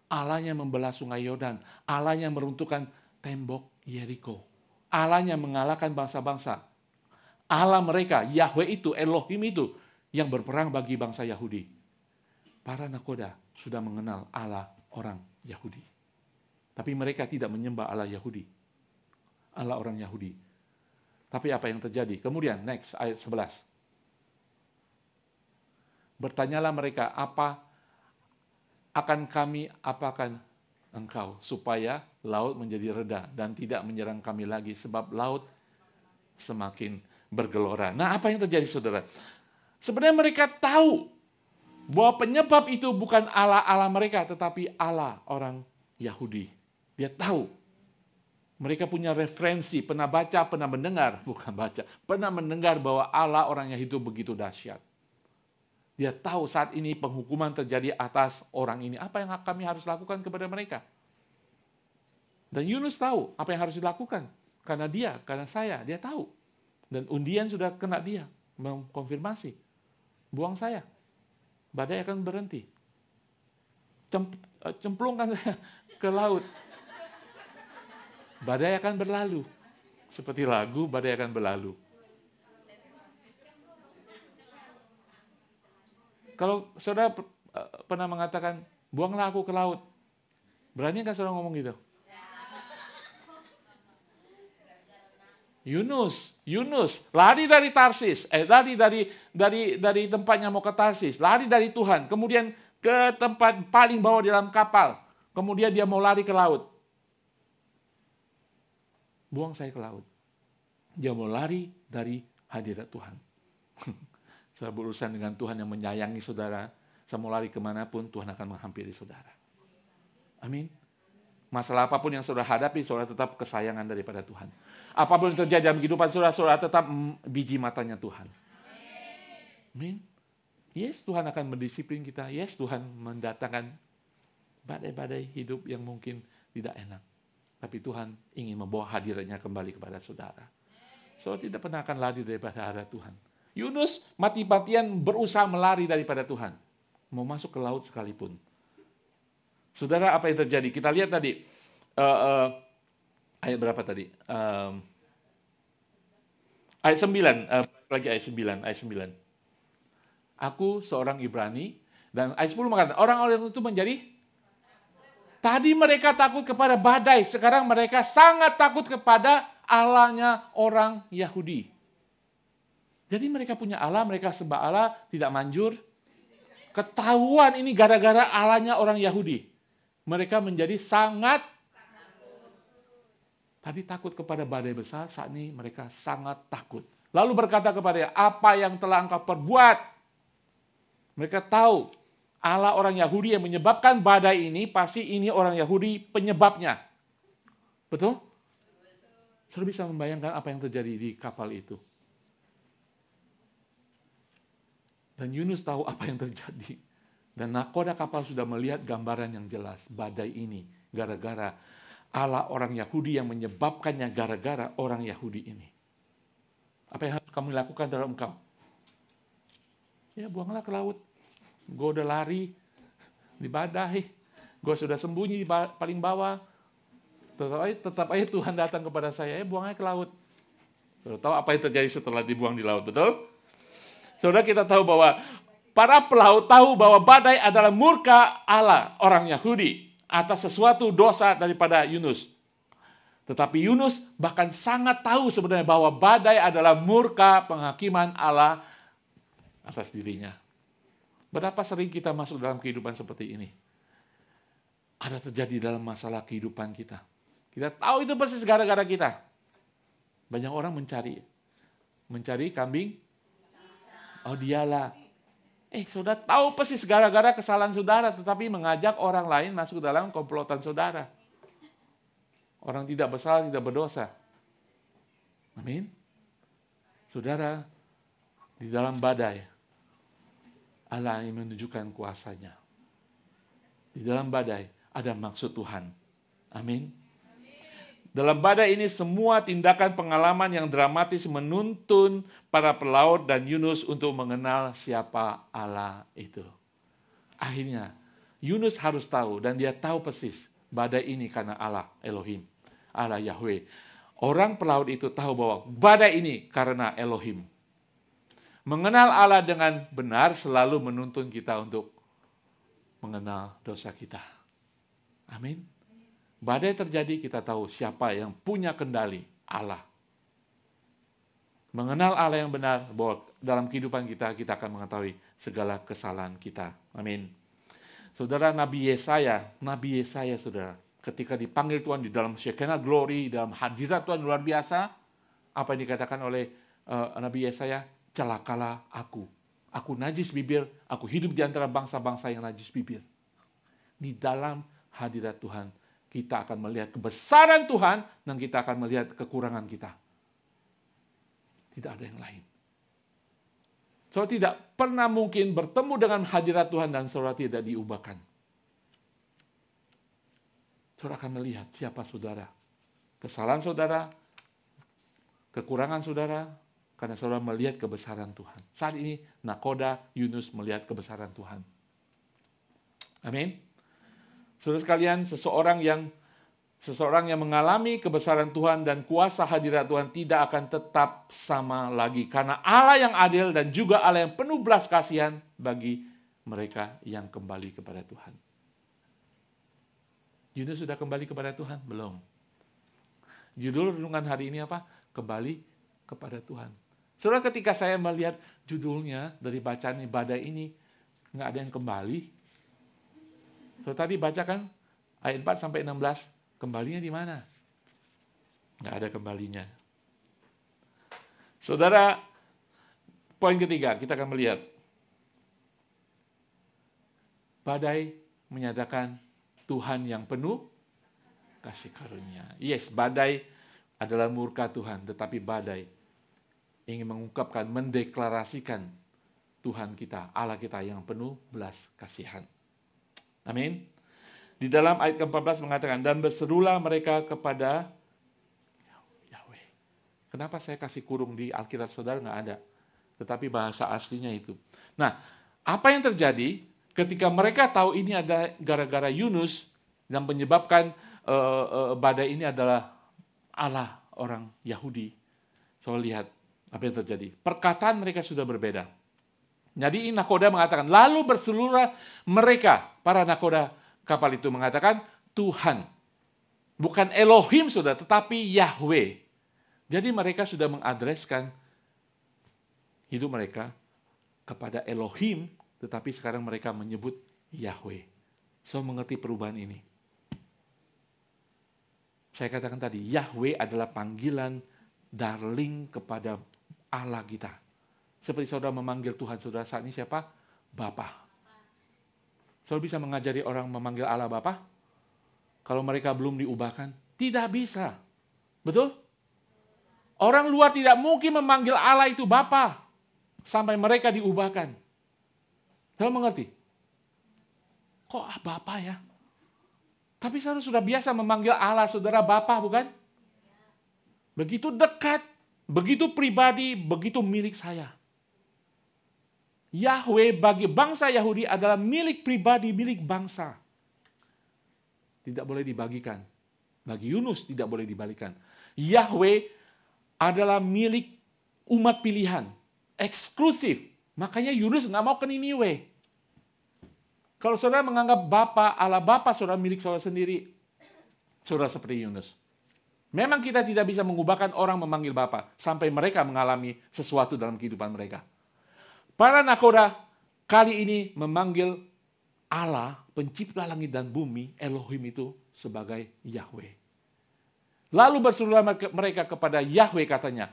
Allahnya membelah Sungai Yordan, Allahnya meruntuhkan tembok Yeriko, Allahnya mengalahkan bangsa-bangsa. Allah mereka, Yahweh itu, Elohim itu, yang berperang bagi bangsa Yahudi. Para nakoda sudah mengenal Allah orang Yahudi. Tapi mereka tidak menyembah Allah Yahudi. Allah orang Yahudi. Tapi apa yang terjadi? Kemudian, next, ayat 11. Bertanyalah mereka, apa akan kami apakan engkau, supaya laut menjadi reda dan tidak menyerang kami lagi, sebab laut semakin bergelora. Nah, apa yang terjadi, saudara? Sebenarnya mereka tahu bahwa penyebab itu bukan Allah mereka, tetapi Allah orang Yahudi. Dia tahu. Mereka punya referensi, pernah baca, pernah mendengar, pernah mendengar bahwa Allah orang Yahudi itu begitu dahsyat. Dia tahu saat ini penghukuman terjadi atas orang ini. Apa yang kami harus lakukan kepada mereka? Dan Yunus tahu apa yang harus dilakukan. Karena saya, dia tahu. Dan undian sudah kena dia, mengkonfirmasi. Buang saya, badai akan berhenti. Cemplungkan saya ke laut. Badai akan berlalu. Seperti lagu, badai akan berlalu. Kalau saudara pernah mengatakan, buanglah aku ke laut. Berani nggak saudara ngomong gitu? Yunus, lari dari Tarsis, lari dari tempatnya mau ke Tarsis, lari dari Tuhan, kemudian ke tempat paling bawah di dalam kapal, kemudian dia mau lari ke laut. Buang saya ke laut. Dia mau lari dari hadirat Tuhan. Saya berurusan dengan Tuhan yang menyayangi saudara. Saya mau lari kemanapun, Tuhan akan menghampiri saudara. Amin. Masalah apapun yang saudara hadapi, saudara tetap kesayangan daripada Tuhan. Apapun yang terjadi dalam kehidupan saudara, saudara tetap biji matanya Tuhan. Amin. Yes, Tuhan akan mendisiplin kita. Yes, Tuhan mendatangkan badai-badai hidup yang mungkin tidak enak. Tapi Tuhan ingin membawa hadiratnya kembali kepada saudara. Saudara tidak pernah akan lari daripada hadirat Tuhan. Yunus mati-matian berusaha melari daripada Tuhan. Mau masuk ke laut sekalipun. Saudara, apa yang terjadi? Kita lihat tadi. Ayat berapa tadi? Ayat 9. Lagi ayat 9. Aku seorang Ibrani. Dan ayat 10 mengatakan, orang-orang itu menjadi... Tadi mereka takut kepada badai. Sekarang mereka sangat takut kepada Allahnya orang Yahudi. Jadi mereka punya Allah, mereka sembah Allah, tidak manjur. Ketahuan ini gara-gara Allahnya orang Yahudi. Mereka menjadi sangat tadi takut kepada badai besar, saat ini mereka sangat takut. Lalu berkata kepadanya, apa yang telah engkau perbuat? Mereka tahu Allah orang Yahudi yang menyebabkan badai ini, pasti ini orang Yahudi penyebabnya. Betul? Saudara bisa membayangkan apa yang terjadi di kapal itu. Dan Yunus tahu apa yang terjadi. Dan nakoda kapal sudah melihat gambaran yang jelas. Badai ini gara-gara Allah orang Yahudi yang menyebabkannya gara-gara orang Yahudi ini. Apa yang harus kamu lakukan terhadap engkau? Ya buanglah ke laut. Gue udah lari di badai. Gue sudah sembunyi di paling bawah. Tetap aja Tuhan datang kepada saya. Buangnya ke laut. Saudara tahu apa yang terjadi setelah dibuang di laut, betul? Saudara, kita tahu bahwa para pelaut tahu bahwa badai adalah murka Allah, orang Yahudi, atas sesuatu dosa daripada Yunus. Tetapi Yunus bahkan sangat tahu sebenarnya bahwa badai adalah murka penghakiman Allah atas dirinya. Berapa sering kita masuk dalam kehidupan seperti ini? Ada terjadi dalam masalah kehidupan kita. Kita tahu itu persis gara-gara kita. Banyak orang mencari kambing. Oh dialah. Saudara tahu persis gara-gara kesalahan saudara, tetapi mengajak orang lain masuk dalam komplotan saudara. Orang tidak bersalah, tidak berdosa. Amin. Saudara, di dalam badai, Allah ingin menunjukkan kuasanya. Di dalam badai, ada maksud Tuhan. Amin. Dalam badai ini semua tindakan pengalaman yang dramatis menuntun para pelaut dan Yunus untuk mengenal siapa Allah itu. Akhirnya Yunus harus tahu dan dia tahu persis badai ini karena Allah Elohim, Allah Yahweh. Orang pelaut itu tahu bahwa badai ini karena Elohim. Mengenal Allah dengan benar selalu menuntun kita untuk mengenal dosa kita. Amin. Badai terjadi, kita tahu siapa yang punya kendali, Allah. Mengenal Allah yang benar, bahwa dalam kehidupan kita, kita akan mengetahui segala kesalahan kita. Amin. Saudara, Nabi Yesaya, saudara, ketika dipanggil Tuhan di dalam Shekinah glory, dalam hadirat Tuhan luar biasa, apa yang dikatakan oleh Nabi Yesaya? Celakalah aku. Aku najis bibir, aku hidup di antara bangsa-bangsa yang najis bibir. Di dalam hadirat Tuhan, kita akan melihat kebesaran Tuhan dan kita akan melihat kekurangan kita. Tidak ada yang lain. Saudara tidak pernah mungkin bertemu dengan hadirat Tuhan dan saudara tidak diubahkan. Saudara akan melihat siapa saudara. Kesalahan saudara, kekurangan saudara, karena saudara melihat kebesaran Tuhan. Saat ini Nakhoda, Yunus melihat kebesaran Tuhan. Amin. Saudara sekalian, seseorang yang mengalami kebesaran Tuhan dan kuasa hadirat Tuhan tidak akan tetap sama lagi. Karena Allah yang adil dan juga Allah yang penuh belas kasihan bagi mereka yang kembali kepada Tuhan. Yunus sudah kembali kepada Tuhan? Belum. Judul renungan hari ini apa? Kembali kepada Tuhan. Saudara, ketika saya melihat judulnya dari bacaan ini, badai ini, nggak ada yang kembali. So, tadi bacakan ayat 4 sampai 16, kembalinya di mana? Nggak ada kembalinya. Saudara, poin ketiga, kita akan melihat. Badai menyatakan Tuhan yang penuh kasih karunia. Yes, badai adalah murka Tuhan, tetapi badai ingin mengungkapkan, mendeklarasikan Tuhan kita, Allah kita yang penuh belas kasihan. Amin. Di dalam ayat ke-14 mengatakan, dan berserulah mereka kepada Yahweh. Kenapa saya kasih kurung di Alkitab saudara? Nggak ada. Tetapi bahasa aslinya itu. Nah, apa yang terjadi ketika mereka tahu ini ada gara-gara Yunus dan menyebabkan badai ini adalah Allah orang Yahudi. So, lihat apa yang terjadi. Perkataan mereka sudah berbeda. Jadi Nakhoda mengatakan, lalu berseluruh mereka, para Nakhoda kapal itu mengatakan, Tuhan. Bukan Elohim sudah, tetapi Yahweh. Jadi mereka sudah mengadreskan hidup mereka kepada Elohim, tetapi sekarang mereka menyebut Yahweh. So, mengerti perubahan ini. Saya katakan tadi, Yahweh adalah panggilan darling kepada Allah kita. Seperti saudara memanggil Tuhan saudara saat ini siapa? Bapa. Saudara bisa mengajari orang memanggil Allah Bapa? Kalau mereka belum diubahkan? Tidak bisa. Betul? Orang luar tidak mungkin memanggil Allah itu Bapa sampai mereka diubahkan. Saudara mengerti? Kok Bapa ya? Tapi saudara sudah biasa memanggil Allah saudara Bapa, bukan? Begitu dekat, begitu pribadi, begitu milik saya. Yahweh bagi bangsa Yahudi adalah milik pribadi, milik bangsa. Tidak boleh dibagikan. Bagi Yunus tidak boleh dibagikan. Yahweh adalah milik umat pilihan. Eksklusif. Makanya Yunus nggak mau ke Niniwe. Kalau saudara menganggap Bapa, Allah Bapa saudara milik saudara sendiri, saudara seperti Yunus. Memang kita tidak bisa mengubahkan orang memanggil Bapa sampai mereka mengalami sesuatu dalam kehidupan mereka. Para Nakhoda kali ini memanggil Allah, pencipta langit dan bumi, Elohim itu sebagai Yahweh. Lalu berserulah mereka kepada Yahweh katanya,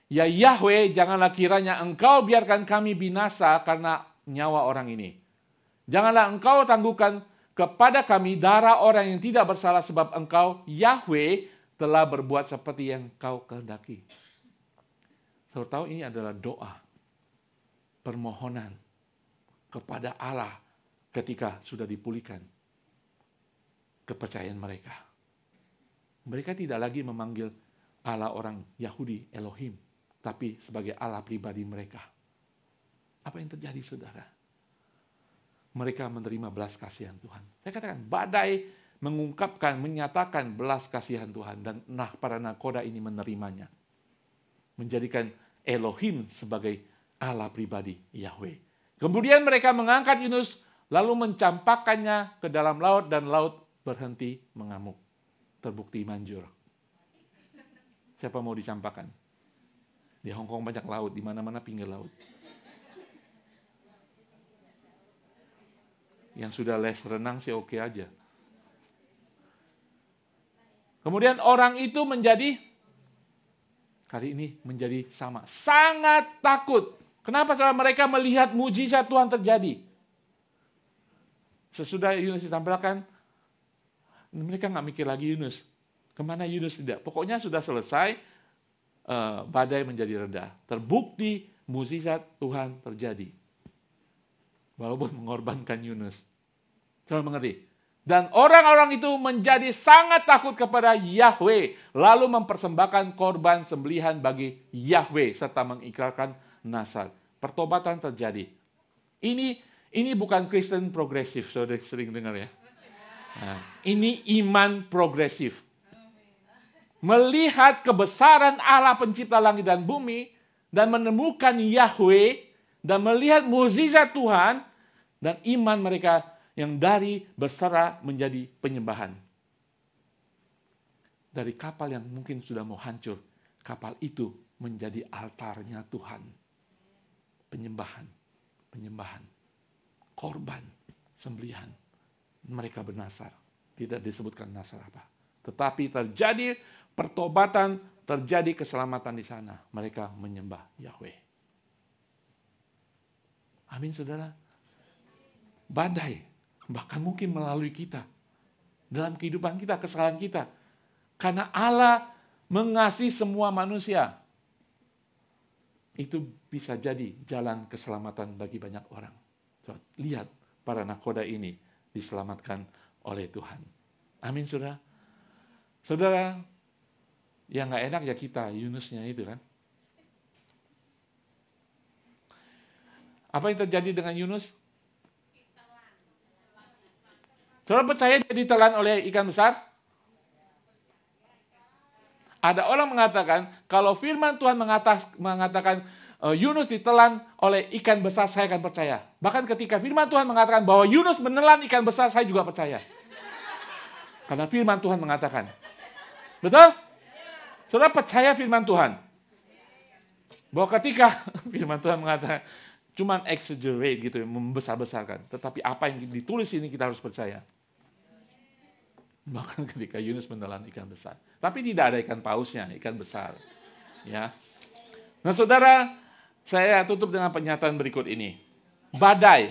ya Yahweh, janganlah kiranya engkau biarkan kami binasa karena nyawa orang ini. Janganlah engkau tangguhkan kepada kami darah orang yang tidak bersalah sebab engkau, Yahweh, telah berbuat seperti yang kau kehendaki. Saudara tahu ini adalah doa, permohonan kepada Allah ketika sudah dipulihkan kepercayaan mereka. Mereka tidak lagi memanggil Allah orang Yahudi, Elohim, tapi sebagai Allah pribadi mereka. Apa yang terjadi saudara? Mereka menerima belas kasihan Tuhan. Saya katakan badai mengungkapkan, menyatakan belas kasihan Tuhan. Dan para Nakhoda ini menerimanya. Menjadikan Elohim sebagai Allah pribadi, Yahweh. Kemudian mereka mengangkat Yunus, lalu mencampakkannya ke dalam laut, dan laut berhenti mengamuk. terbukti manjur. Siapa mau dicampakkan? Di Hong Kong banyak laut, di mana-mana pinggir laut. Yang sudah les renang sih oke aja. Kemudian orang itu kali ini menjadi sama. Sangat takut. Kenapa? Saudara, mereka melihat mujizat Tuhan terjadi. Sesudah Yunus ditampilkan, mereka nggak mikir lagi Yunus. Kemana Yunus tidak? Pokoknya sudah selesai, badai menjadi reda. Terbukti mujizat Tuhan terjadi. Walaupun mengorbankan Yunus. Saudara mengerti? Dan orang-orang itu menjadi sangat takut kepada Yahweh, lalu mempersembahkan korban sembelihan bagi Yahweh serta mengikrarkan nasar. Pertobatan terjadi. Ini bukan Kristen progresif, saudara sering dengar ya. Nah, ini iman progresif. Melihat kebesaran Allah pencipta langit dan bumi dan menemukan Yahweh dan melihat mukjizat Tuhan dan iman mereka yang dari berserah menjadi penyembahan. Dari kapal yang mungkin sudah mau hancur, kapal itu menjadi altarnya Tuhan. Penyembahan, korban, sembelihan. Mereka bernasar. Tidak disebutkan nasar apa. Tetapi terjadi pertobatan, terjadi keselamatan di sana. Mereka menyembah Yahweh. Amin, saudara. Badai bahkan mungkin melalui kita. Dalam kehidupan kita, kesalahan kita. Karena Allah mengasihi semua manusia. Itu bisa jadi jalan keselamatan bagi banyak orang. Lihat para nakoda ini diselamatkan oleh Tuhan. Amin, saudara. Saudara, yang gak enak ya kita, Yunusnya itu kan. Apa yang terjadi dengan Yunus? Saudara percaya dia ditelan oleh ikan besar? Ada orang mengatakan, kalau firman Tuhan mengatakan Yunus ditelan oleh ikan besar, saya akan percaya. Bahkan ketika firman Tuhan mengatakan bahwa Yunus menelan ikan besar, saya juga percaya. Karena firman Tuhan mengatakan. Betul? Saudara percaya firman Tuhan? Bahwa ketika firman Tuhan mengatakan, cuman exaggerate gitu, membesar-besarkan. Tetapi apa yang ditulis ini kita harus percaya. Bahkan ketika Yunus menelan ikan besar. Tapi tidak ada ikan pausnya, ikan besar. Ya. Nah, saudara, saya tutup dengan pernyataan berikut ini. Badai,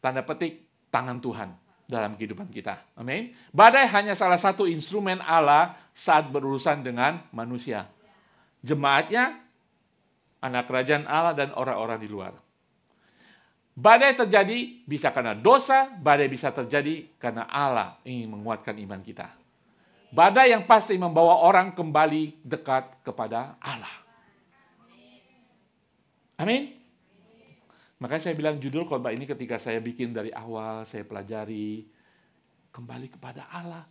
tanda petik tangan Tuhan dalam kehidupan kita. Amin. Badai hanya salah satu instrumen Allah saat berurusan dengan manusia. Jemaatnya, anak kerajaan Allah dan orang-orang di luar. Badai terjadi bisa karena dosa, badai bisa terjadi karena Allah ingin menguatkan iman kita. Badai yang pasti membawa orang kembali dekat kepada Allah. Amin. Makanya saya bilang judul khotbah ini ketika saya bikin dari awal, saya pelajari kembali kepada Allah.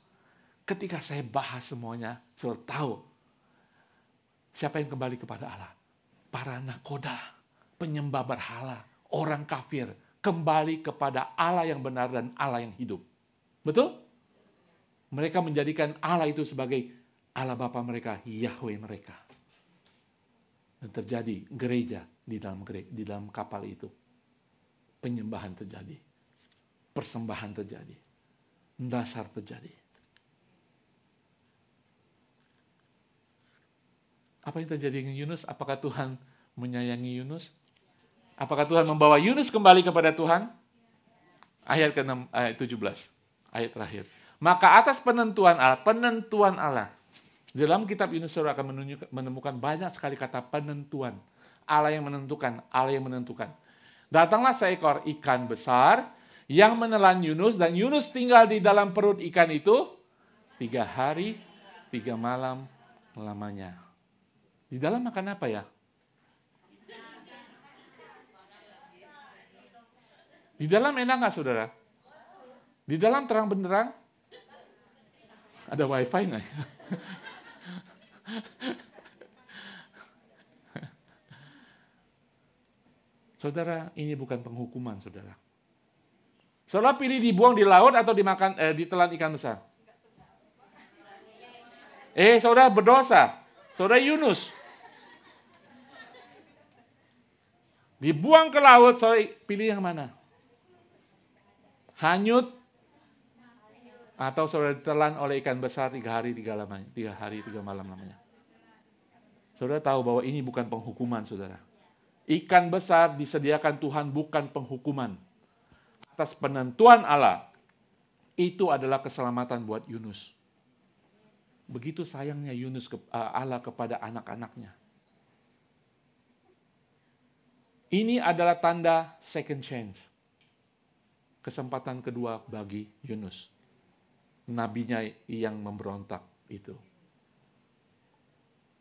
Ketika saya bahas semuanya, saya tahu siapa yang kembali kepada Allah. Para nakoda, penyembah berhala, orang kafir, kembali kepada Allah yang benar dan Allah yang hidup. Betul? Mereka menjadikan Allah itu sebagai Allah Bapa mereka, Yahweh mereka. Dan terjadi gereja di dalam kapal itu. Penyembahan terjadi. Persembahan terjadi. Dasar terjadi. Apa yang terjadi dengan Yunus? Apakah Tuhan menyayangi Yunus? Apakah Tuhan membawa Yunus kembali kepada Tuhan? Ayat ke-6, ayat 17. Ayat terakhir. Maka atas penentuan Allah. Dalam kitab Yunus saudara akan menemukan banyak sekali kata penentuan. Allah yang menentukan. Datanglah seekor ikan besar yang menelan Yunus dan Yunus tinggal di dalam perut ikan itu 3 hari, 3 malam lamanya. Di dalam makan apa ya? Di dalam enak nggak saudara? Di dalam terang benderang? Ada wifi nggak? Saudara, ini bukan penghukuman, saudara. Saudara pilih dibuang di laut atau ditelan ikan besar? Saudara berdosa. Saudara Yunus. Dibuang ke laut, saudara pilih yang mana? Hanyut atau saudara ditelan oleh ikan besar 3 hari 3 malam namanya. Saudara tahu bahwa ini bukan penghukuman, saudara. Ikan besar disediakan Tuhan bukan penghukuman. Atas penentuan Allah, itu adalah keselamatan buat Yunus. Begitu sayangnya Allah kepada anak-anaknya. Ini adalah tanda second chance. Kesempatan kedua bagi Yunus. Nabinya yang memberontak itu.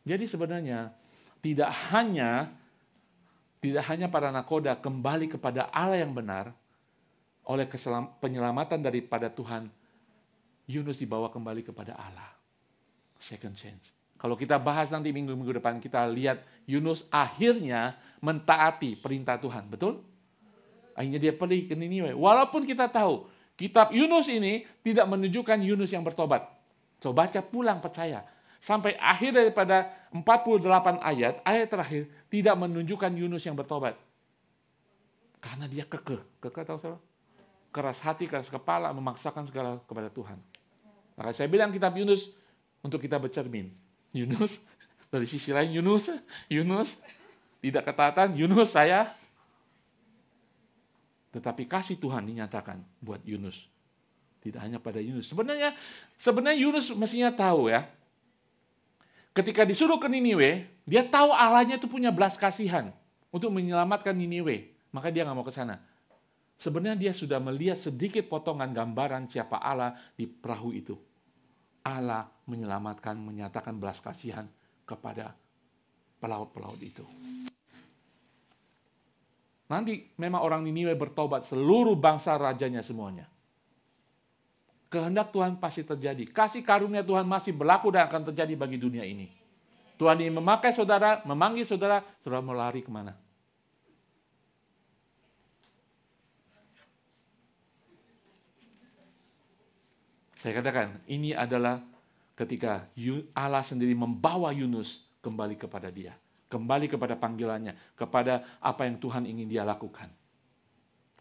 Jadi sebenarnya tidak hanya para nakoda kembali kepada Allah yang benar oleh penyelamatan daripada Tuhan, Yunus dibawa kembali kepada Allah. Second chance. Kalau kita bahas nanti minggu-minggu depan, kita lihat Yunus akhirnya mentaati perintah Tuhan. Betul? Akhirnya dia pergi ke Niniwe. Walaupun kita tahu, kitab Yunus ini tidak menunjukkan Yunus yang bertobat. So, baca pulang, percaya. Sampai akhir daripada 48 ayat terakhir, tidak menunjukkan Yunus yang bertobat. Karena dia kekeh. Kekeh tahu saudara? Keras hati, keras kepala, memaksakan segala kepada Tuhan. Maka saya bilang kitab Yunus untuk kita bercermin. Yunus, dari sisi lain Yunus, tidak ketaatan, Yunus saya. Tetapi kasih Tuhan dinyatakan buat Yunus. Tidak hanya pada Yunus. Sebenarnya Yunus mestinya tahu ya. Ketika disuruh ke Niniwe, dia tahu Allahnya itu punya belas kasihan untuk menyelamatkan Niniwe. Maka dia nggak mau ke sana. Sebenarnya dia sudah melihat sedikit potongan gambaran siapa Allah di perahu itu. Allah menyatakan belas kasihan kepada pelaut-pelaut itu. Nanti memang orang Niniwe bertobat, seluruh bangsa rajanya semuanya. Kehendak Tuhan pasti terjadi. Kasih karunia Tuhan masih berlaku dan akan terjadi bagi dunia ini. Tuhan ini memakai saudara, memanggil saudara, saudara mau lari kemana? Saya katakan, ini adalah ketika Allah sendiri membawa Yunus kembali kepada dia. Kembali kepada panggilannya, kepada apa yang Tuhan ingin dia lakukan.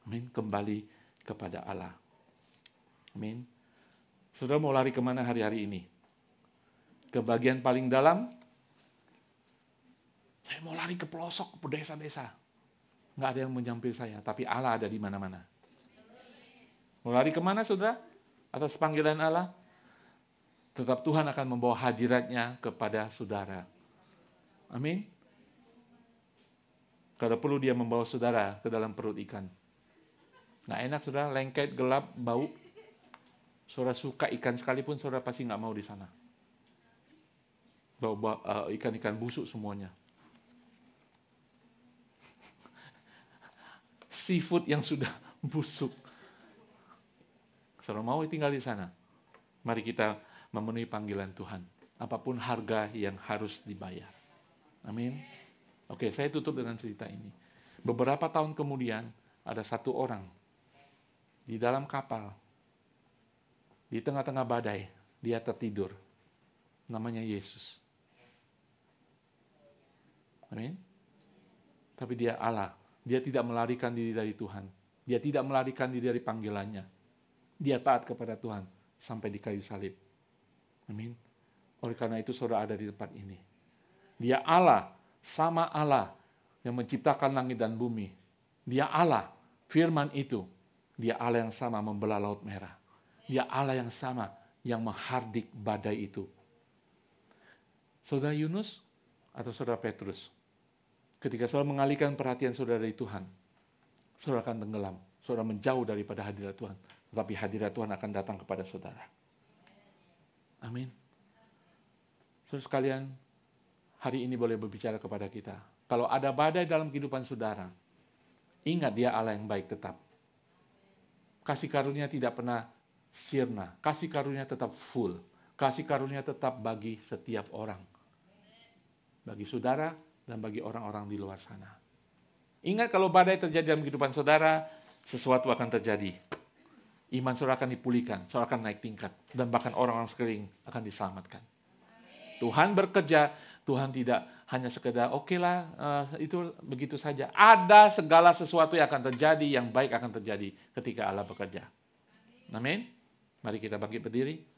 Amin. Kembali kepada Allah. Amin. Saudara mau lari kemana hari-hari ini? Ke bagian paling dalam? Saya mau lari ke pelosok, ke desa-desa. Nggak ada yang menyampiri saya, tapi Allah ada di mana-mana. Mau lari kemana, saudara? Atas panggilan Allah? Tetap Tuhan akan membawa hadiratnya kepada saudara. Amin. Kalau perlu dia membawa saudara ke dalam perut ikan. Nggak enak saudara, lengket, gelap, bau. Saudara suka ikan sekalipun, saudara pasti nggak mau di sana. Bau ikan-ikan busuk semuanya. Seafood yang sudah busuk. Saudara mau tinggal di sana. Mari kita memenuhi panggilan Tuhan. Apapun harga yang harus dibayar. Amin. Oke, saya tutup dengan cerita ini. Beberapa tahun kemudian, ada satu orang di dalam kapal, di tengah-tengah badai, dia tertidur. Namanya Yesus. Amin. Tapi dia Allah. Dia tidak melarikan diri dari Tuhan. Dia tidak melarikan diri dari panggilannya. Dia taat kepada Tuhan sampai di kayu salib. Amin. Oleh karena itu saudara ada di tempat ini. Dia Allah, sama Allah yang menciptakan langit dan bumi. Dia Allah, firman itu. Dia Allah yang sama membelah laut merah. Dia Allah yang sama yang menghardik badai itu. Saudara Yunus atau saudara Petrus? Ketika saudara mengalihkan perhatian saudara dari Tuhan, saudara akan tenggelam. Saudara menjauh daripada hadirat Tuhan. Tetapi hadirat Tuhan akan datang kepada saudara. Amin. Saudara sekalian, hari ini boleh berbicara kepada kita. Kalau ada badai dalam kehidupan saudara, ingat dia Allah yang baik tetap. Kasih karunia tidak pernah sirna. Kasih karunia tetap full. Kasih karunia tetap bagi setiap orang. Bagi saudara dan bagi orang-orang di luar sana. Ingat kalau badai terjadi dalam kehidupan saudara, sesuatu akan terjadi. Iman saudara akan dipulihkan, saudara akan naik tingkat. Dan bahkan orang-orang sekeliling akan diselamatkan. Tuhan bekerja, Tuhan tidak hanya sekedar oke lah, itu begitu saja. Ada segala sesuatu yang akan terjadi, yang baik akan terjadi ketika Allah bekerja. Amin. Mari kita bangkit berdiri.